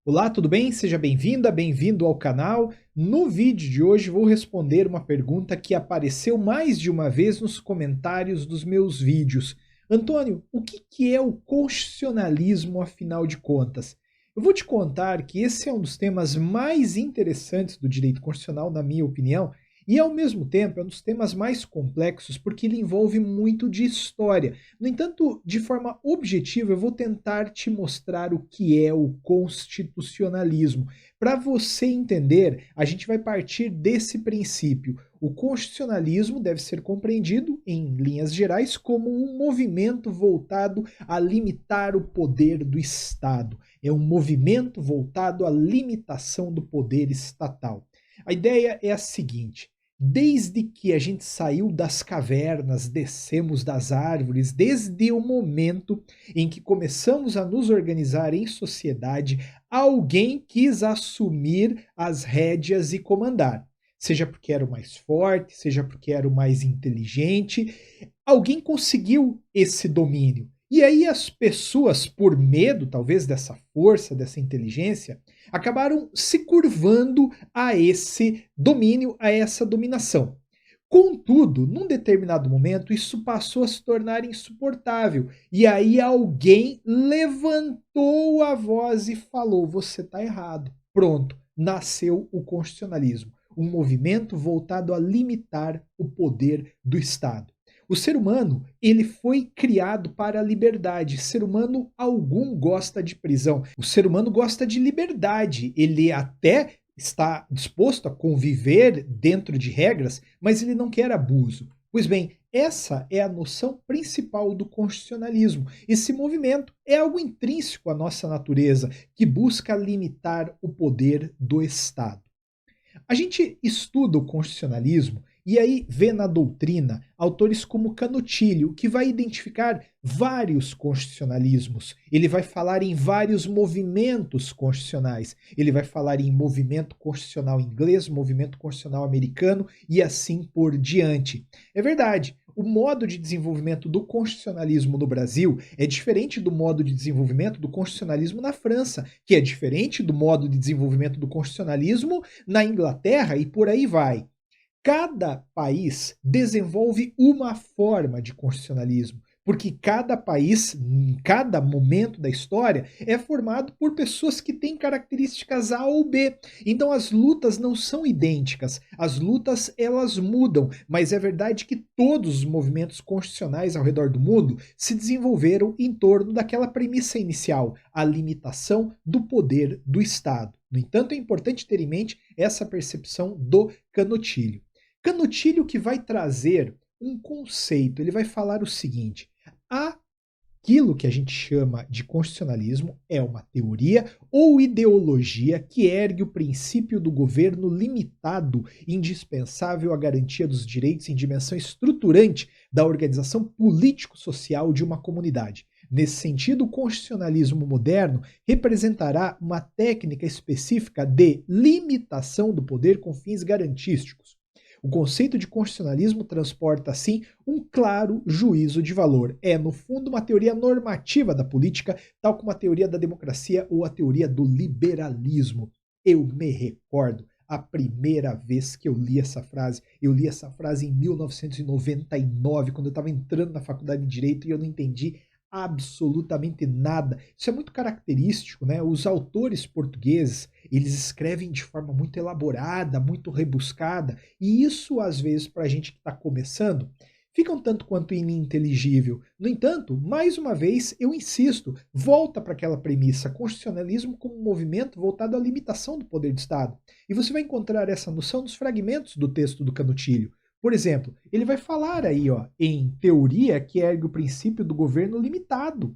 Olá, tudo bem? Seja bem-vinda, bem-vindo ao canal. No vídeo de hoje vou responder uma pergunta que apareceu mais de uma vez nos comentários dos meus vídeos. Antônio, o que é o constitucionalismo afinal de contas? Eu vou te contar que esse é um dos temas mais interessantes do direito constitucional, na minha opinião, e ao mesmo tempo é um dos temas mais complexos porque ele envolve muito de história. No entanto, de forma objetiva, eu vou tentar te mostrar o que é o constitucionalismo. Para você entender, a gente vai partir desse princípio. O constitucionalismo deve ser compreendido, em linhas gerais, como um movimento voltado a limitar o poder do Estado. É um movimento voltado à limitação do poder estatal. A ideia é a seguinte: desde que a gente saiu das cavernas, descemos das árvores, desde o momento em que começamos a nos organizar em sociedade, alguém quis assumir as rédeas e comandar. Seja porque era o mais forte, seja porque era o mais inteligente, alguém conseguiu esse domínio. E aí as pessoas, por medo talvez dessa força, dessa inteligência, acabaram se curvando a esse domínio, a essa dominação. Contudo, num determinado momento, isso passou a se tornar insuportável. E aí alguém levantou a voz e falou: você está errado. Pronto, nasceu o constitucionalismo, um movimento voltado a limitar o poder do Estado. O ser humano, ele foi criado para a liberdade. Ser humano algum gosta de prisão. O ser humano gosta de liberdade. Ele até está disposto a conviver dentro de regras, mas ele não quer abuso. Pois bem, essa é a noção principal do constitucionalismo. Esse movimento é algo intrínseco à nossa natureza, que busca limitar o poder do Estado. A gente estuda o constitucionalismo e aí vê na doutrina autores como Canutilho, que vai identificar vários constitucionalismos. Ele vai falar em vários movimentos constitucionais. Ele vai falar em movimento constitucional inglês, movimento constitucional americano e assim por diante. É verdade, o modo de desenvolvimento do constitucionalismo no Brasil é diferente do modo de desenvolvimento do constitucionalismo na França, que é diferente do modo de desenvolvimento do constitucionalismo na Inglaterra e por aí vai. Cada país desenvolve uma forma de constitucionalismo, porque cada país, em cada momento da história, é formado por pessoas que têm características A ou B. Então as lutas não são idênticas, as lutas elas mudam, mas é verdade que todos os movimentos constitucionais ao redor do mundo se desenvolveram em torno daquela premissa inicial, a limitação do poder do Estado. No entanto, é importante ter em mente essa percepção do Canutilho. Canutilho que vai trazer um conceito, ele vai falar o seguinte: aquilo que a gente chama de constitucionalismo é uma teoria ou ideologia que ergue o princípio do governo limitado, indispensável à garantia dos direitos em dimensão estruturante da organização político-social de uma comunidade. Nesse sentido, o constitucionalismo moderno representará uma técnica específica de limitação do poder com fins garantísticos. O conceito de constitucionalismo transporta, assim, um claro juízo de valor. É, no fundo, uma teoria normativa da política, tal como a teoria da democracia ou a teoria do liberalismo. Eu me recordo a primeira vez que eu li essa frase. Eu li essa frase em 1999, quando eu estava entrando na faculdade de Direito e eu não entendi absolutamente nada. Isso é muito característico, né? Os autores portugueses, eles escrevem de forma muito elaborada, muito rebuscada, e isso, às vezes, para a gente que está começando, fica um tanto quanto ininteligível. No entanto, mais uma vez, eu insisto, volta para aquela premissa, constitucionalismo como um movimento voltado à limitação do poder do Estado. E você vai encontrar essa noção nos fragmentos do texto do Canutilho. Por exemplo, ele vai falar aí, ó, em teoria que ergue o princípio do governo limitado.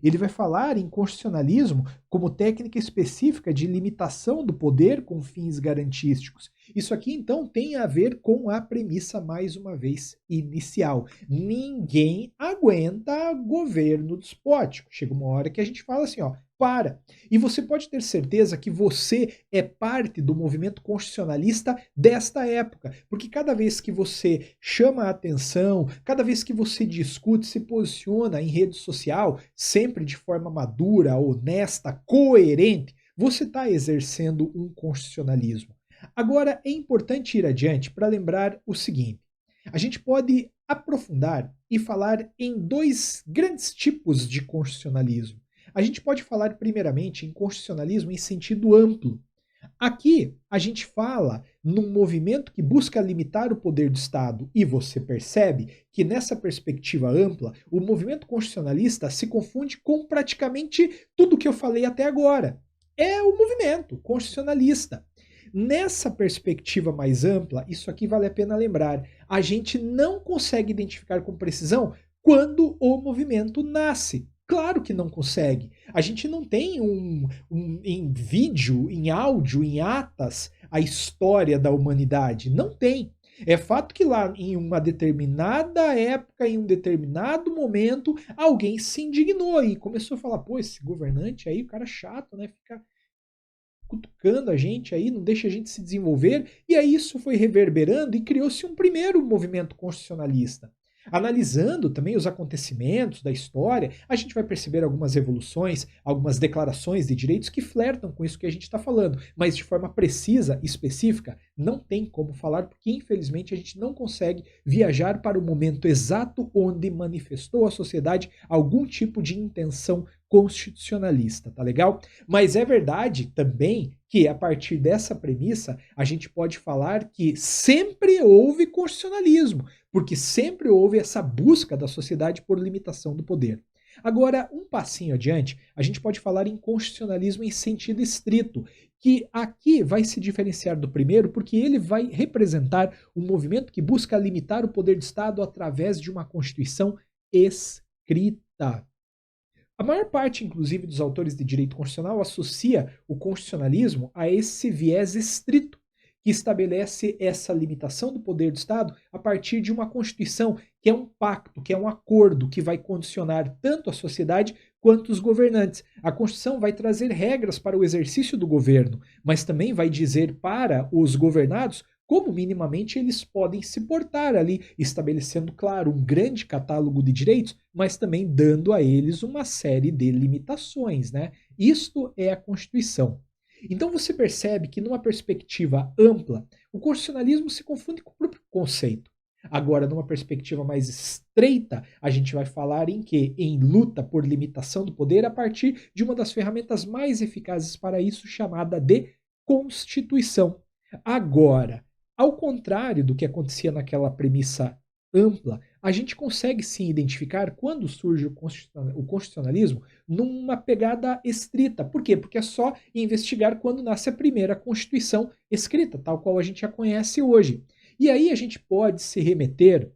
Ele vai falar em constitucionalismo como técnica específica de limitação do poder com fins garantísticos. Isso aqui, então, tem a ver com a premissa, mais uma vez, inicial. Ninguém aguenta governo despótico. Chega uma hora que a gente fala assim, ó, para. E você pode ter certeza que você é parte do movimento constitucionalista desta época, porque cada vez que você chama a atenção, cada vez que você discute, se posiciona em rede social, sempre de forma madura, honesta, coerente, você está exercendo um constitucionalismo. Agora, é importante ir adiante para lembrar o seguinte: a gente pode aprofundar e falar em dois grandes tipos de constitucionalismo. A gente pode falar, primeiramente, em constitucionalismo em sentido amplo. Aqui a gente fala num movimento que busca limitar o poder do Estado, e você percebe que nessa perspectiva ampla, o movimento constitucionalista se confunde com praticamente tudo que eu falei até agora. É o movimento constitucionalista. Nessa perspectiva mais ampla, isso aqui vale a pena lembrar, a gente não consegue identificar com precisão quando o movimento nasce. Claro que não consegue. A gente não tem em vídeo, em áudio, em atas, a história da humanidade. Não tem. É fato que lá em uma determinada época, em um determinado momento, alguém se indignou e começou a falar: pô, esse governante aí, o cara chato, né? Fica cutucando a gente aí, não deixa a gente se desenvolver. E aí isso foi reverberando e criou-se um primeiro movimento constitucionalista. Analisando também os acontecimentos da história, a gente vai perceber algumas revoluções, algumas declarações de direitos que flertam com isso que a gente está falando, mas de forma precisa e específica, não tem como falar, porque infelizmente a gente não consegue viajar para o momento exato onde manifestou a sociedade algum tipo de intenção constitucionalista, tá legal? Mas é verdade também que a partir dessa premissa a gente pode falar que sempre houve constitucionalismo, porque sempre houve essa busca da sociedade por limitação do poder. Agora, um passinho adiante, a gente pode falar em constitucionalismo em sentido estrito, que aqui vai se diferenciar do primeiro porque ele vai representar um movimento que busca limitar o poder do Estado através de uma Constituição escrita. A maior parte, inclusive, dos autores de direito constitucional associa o constitucionalismo a esse viés estrito, que estabelece essa limitação do poder do Estado a partir de uma Constituição, que é um pacto, que é um acordo que vai condicionar tanto a sociedade quanto os governantes. A Constituição vai trazer regras para o exercício do governo, mas também vai dizer para os governados como minimamente eles podem se portar ali, estabelecendo, claro, um grande catálogo de direitos, mas também dando a eles uma série de limitações, né? Isto é a Constituição. Então você percebe que numa perspectiva ampla, o constitucionalismo se confunde com o próprio conceito. Agora, numa perspectiva mais estreita, a gente vai falar em que? Em luta por limitação do poder a partir de uma das ferramentas mais eficazes para isso, chamada de Constituição. Agora, ao contrário do que acontecia naquela premissa ampla, a gente consegue sim identificar quando surge o constitucionalismo numa pegada estrita. Por quê? Porque é só investigar quando nasce a primeira Constituição escrita, tal qual a gente a conhece hoje. E aí a gente pode se remeter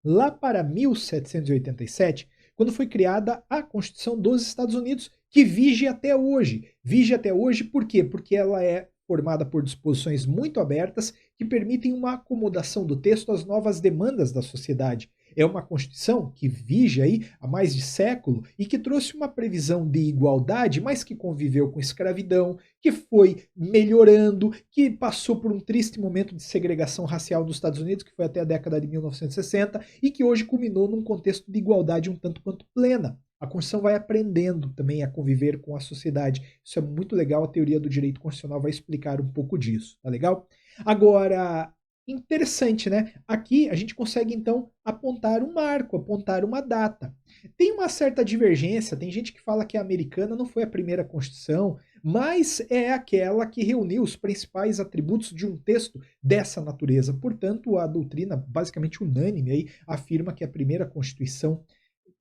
lá para 1787, quando foi criada a Constituição dos Estados Unidos, que vige até hoje. Vige até hoje por quê? Porque ela é formada por disposições muito abertas que permitem uma acomodação do texto às novas demandas da sociedade. É uma Constituição que vige aí há mais de século e que trouxe uma previsão de igualdade, mas que conviveu com escravidão, que foi melhorando, que passou por um triste momento de segregação racial nos Estados Unidos, que foi até a década de 1960, e que hoje culminou num contexto de igualdade um tanto quanto plena. A Constituição vai aprendendo também a conviver com a sociedade. Isso é muito legal, a teoria do direito constitucional vai explicar um pouco disso, tá legal? Agora, interessante, né? Aqui a gente consegue então apontar um marco, apontar uma data. Tem uma certa divergência, tem gente que fala que a americana não foi a primeira Constituição, mas é aquela que reuniu os principais atributos de um texto dessa natureza. Portanto, a doutrina, basicamente unânime, aí, afirma que a primeira Constituição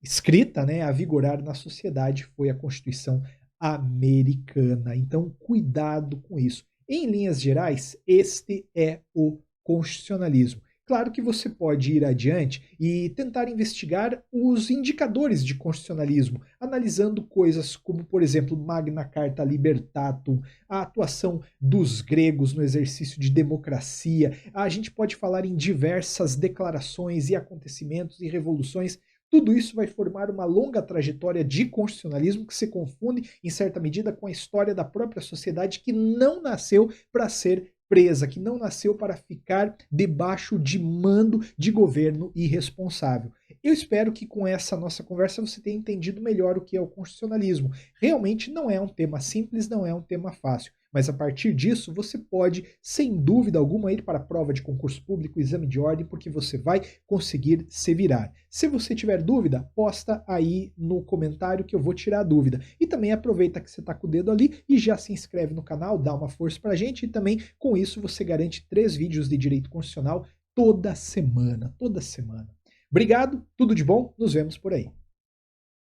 escrita, né, a vigorar na sociedade foi a Constituição americana. Então, cuidado com isso. Em linhas gerais, este é o constitucionalismo. Claro que você pode ir adiante e tentar investigar os indicadores de constitucionalismo, analisando coisas como, por exemplo, Magna Carta Libertatum, a atuação dos gregos no exercício de democracia. A gente pode falar em diversas declarações e acontecimentos e revoluções. Tudo isso vai formar uma longa trajetória de constitucionalismo que se confunde, em certa medida, com a história da própria sociedade, que não nasceu para ser presa, que não nasceu para ficar debaixo de mando de governo irresponsável. Eu espero que com essa nossa conversa você tenha entendido melhor o que é o constitucionalismo. Realmente não é um tema simples, não é um tema fácil, mas a partir disso você pode, sem dúvida alguma, ir para a prova de concurso público, exame de ordem, porque você vai conseguir se virar. Se você tiver dúvida, posta aí no comentário que eu vou tirar a dúvida. E também aproveita que você está com o dedo ali e já se inscreve no canal, dá uma força pra gente, e também com isso você garante 3 vídeos de direito constitucional toda semana, toda semana. Obrigado, tudo de bom, nos vemos por aí.